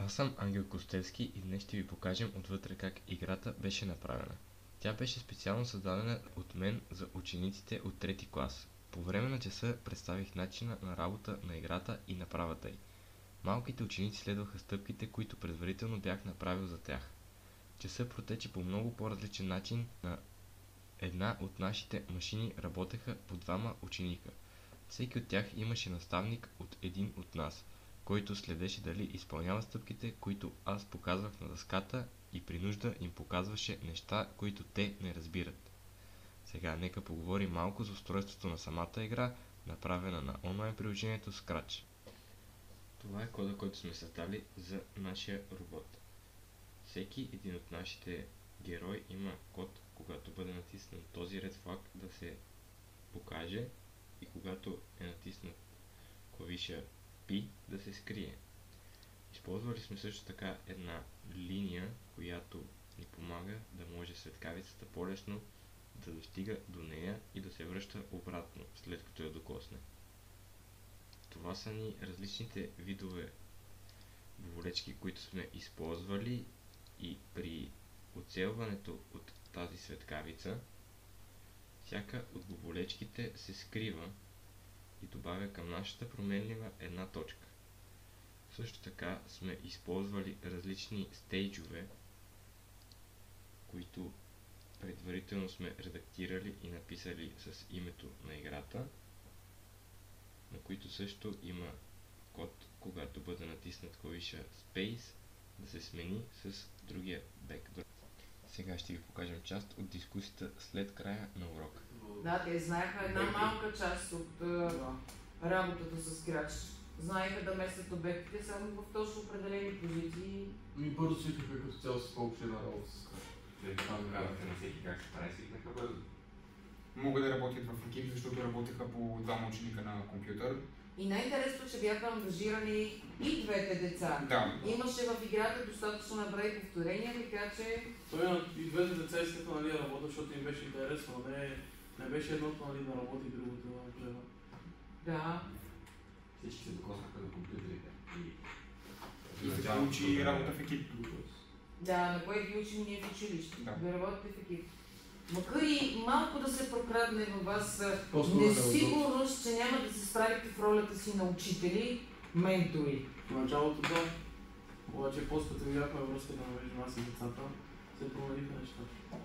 Аз съм Ангел Костевски и днес ще ви покажем отвътре как играта беше направена. Тя беше специално създадена от мен за учениците от трети клас. По време на часа представих начина на работа на играта и направата й. Малките ученици следваха стъпките, които предварително бях направил за тях. Часът протече по много по-различен начин. На една от нашите машини работеха по двама ученика. Всеки от тях имаше наставник от един от нас, който следеше дали изпълнява стъпките, които аз показвах на дъската, и при нужда им показваше неща, които те не разбират. Сега нека поговорим малко за устройството на самата игра, направена на онлайн приложението Scratch. Това е кода, който сме създали за нашия робот. Всеки един от нашите герои има код, когато бъде натиснат този ред флаг да се покаже, и когато е натиснат клавиша P да се скрие. Използвали сме също така една линия, която ни помага да може светкавицата по-лесно да достига до нея и да се връща обратно, след като я докосне. Това са ни различните видове боболечки, които сме използвали, и при оцелването от тази светкавица всяка от боболечките се скрива и добавя към нашата променлива една точка. Също така сме използвали различни стейджове, които предварително сме редактирали и написали с името на играта, на които също има код, когато бъде натиснат клавиша Space да се смени с другия бекграунд. Сега ще ви покажем част от дискусията след края на урока. Да, те знаеха една малка част от работата с Scratch. Знаеха да местят обектите само в точно определени позиции. И бързо свикнаха като цяло с по-община работа с Scratch. Там казаха на всеки как се прави, свикнаха бързо. Могат да работят в екип, защото работеха по двама ученика на компютър. И най-интересно, че бяха ангажирани и двете деца. Да. Имаше в играта достатъчно наброй повторения, така че... Той и двете деца искаха, нали, да работят, защото им беше интересно, не беше едното, нали, да работи, другото да гледа. Да. Всички се докоснаха до компютрите. И се получи работа в екип. Да, на кое ги учим ние в училище. Да. Да работите в екип. Макар и малко да се прокрадне във вас По-скоро несигурност, че няма да се справите в ролята си на учители, ментори. В началото да, обаче после като видяхме връзката между нас и децата, се промениха нещата.